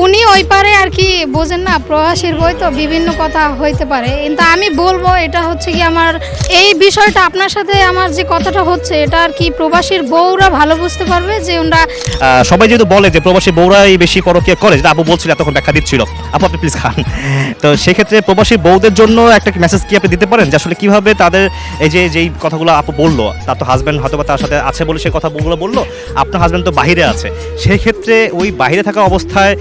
উনি ওই পারে আর কি বোঝেন না, প্রবাসীর বই তো বিভিন্ন কথা হইতে পারে, কিন্তু আমি বলবো এটা হচ্ছে কি আমার এই বিষয়টা আপনার সাথে আমার যে কথাটা হচ্ছে এটা আর কি প্রবাসীর বউরা ভালো বুঝতে পারবে যে ওনারা সবাই যেহেতু বলে যে প্রবাসী বউরাই বেশি পরকীয়া করে, যেটা আপু বলছিল তখন ব্যাখ্যা দিচ্ছিল, আপু আপনি প্লিজ খান। তো সেক্ষেত্রে প্রবাসী বউদের জন্য একটা মেসেজ কি আপনি দিতে পারেন যে আসলে কিভাবে তাদের এই যে যেই কথাগুলো আপু বললো, তার তো হাজব্যান্ড হয়তো বা তার সাথে আছে বলে সেই কথাগুলো বললো, আপনার হাজব্যান্ড তো বাইরে আছে, সেই ক্ষেত্রে ওই বাইরে থাকা অবস্থায়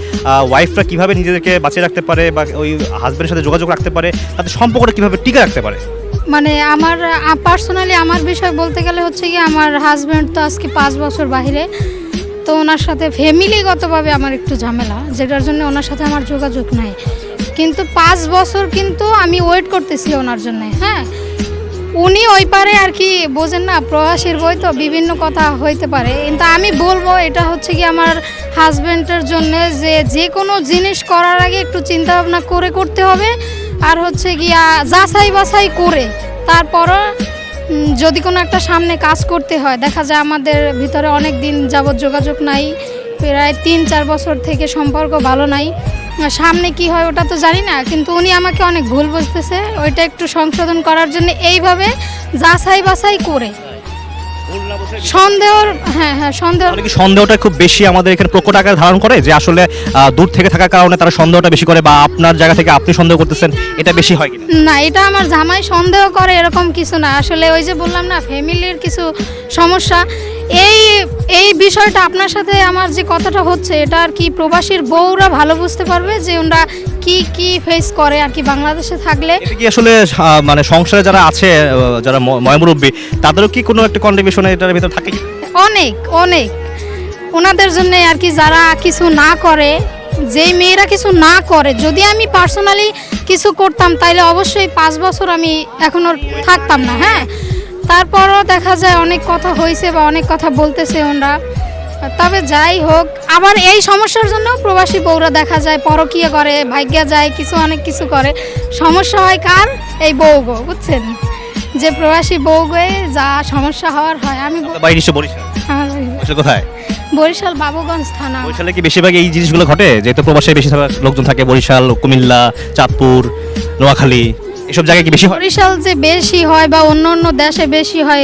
ওয়াইফরা কিভাবে নিজেদেরকে বাঁচিয়ে রাখতে পারে বা ওই হাজব্যান্ডের সাথে যোগাযোগ রাখতে পারে, তাদের সম্পর্কটা কিভাবে টিকে রাখতে পারে? মানে আমার পার্সোনালি আমার বিষয় বলতে গেলে হচ্ছে কি আমার হাজব্যান্ড তো আজকে 5 বছর বাইরে, তো ওনার সাথে ফ্যামিলিগতভাবে আমার একটু ঝামেলা, যেটার জন্য ওনার সাথে আমার যোগাযোগ নাই। কিন্তু 5 বছর কিন্তু আমি ওয়েট করতেছি ওনার জন্য। হ্যাঁ, উনি ওই পারে আর কি বোঝেন না, প্রবাসীর বই তো বিভিন্ন কথা হইতে পারে, কিন্তু আমি বলবো এটা হচ্ছে কি আমার হাজব্যান্ডের জন্য যে যে কোনো জিনিস করার আগে একটু চিন্তা ভাবনা করে করতে হবে, আর হচ্ছে গিয়া যাচাই বাছাই করে তারপরও যদি কোনো একটা সামনে কাজ করতে হয়, দেখা যায় আমাদের ভিতরে অনেক দিন যাবৎ যোগাযোগ নাই, প্রায় 3-4 বছর থেকে সম্পর্ক ভালো নাই, সামনে কি হয় ওটা তো জানি না, কিন্তু উনি আমাকে অনেক ভুল বুঝতেছে, ওইটা একটু সংশোধন করার জন্য এইভাবে যাচাই বাছাই করে সন্দেহ, হ্যাঁ হ্যাঁ সন্দেহ। মানে কি সন্দেহটা খুব বেশি আমাদের এখানে প্রকট আকার ধারণ করে যে আসলে দূর থেকে থাকার কারণে তারা সন্দেহটা বেশি করে, বা আপনার জায়গা থেকে আপনি সন্দেহ করতেছেন, এটা বেশি হয় কিনা? না, এটা আমার জামাই সন্দেহ করে এরকম কিছু না, আসলে ওই যে বললাম না ফ্যামিলির কিছু সমস্যা, এই এই বিষয়টা আপনার সাথে আমার যে কথাটা হচ্ছে এটা আর কি প্রবাসীর বউরা ভালো বুঝতে পারবে যে ওনারা কি কি ফেস করে আর কি বাংলাদেশে থাকলে। এটা কি আসলে মানে সংসারে যারা আছে, যারা ময়মুরব্বী, তাদেরও কি কোনো একটা কন্ট্রিবিউশন এটার ভিতর থাকে? অনেক অনেক ওনাদের জন্য আর কি, যারা কিছু না করে, যেই মেয়েরা কিছু না করে, যদি আমি পার্সোনালি কিছু করতাম তাইলে অবশ্যই 5 বছর আমি এখনো থাকতাম না। হ্যাঁ, তারপরও দেখা যায় অনেক কথা হয়েছে বা অনেক কথা বলতেছে ওনারা, তবে যাই হোক, আবার এই সমস্যার জন্য প্রবাসী বউরা দেখা যায় পরকীয়া করে, ভাগ্যা যায়, কিছু অনেক কিছু করে, সমস্যা হয় কার? এই বউ গো, বুঝছেন, যে প্রবাসী বউ গয়ে যা সমস্যা হওয়ার হয়। আমি বাড়ি নিশ্চয় বরিশাল। আমার বাড়ি বরিশাল কোথায়? বরিশাল বাবুগঞ্জ থানা। বরিশালে কি বেশিরভাগ এই জিনিসগুলো ঘটে, যেহেতু প্রবাসে বেশি লোকজন থাকে, বরিশাল, কুমিল্লা, চাঁদপুর, নোয়াখালী, এসব জায়গায় কি বেশি হয়? বরিশাল যে বেশি হয় বা অন্য অন্য দেশে বেশি হয়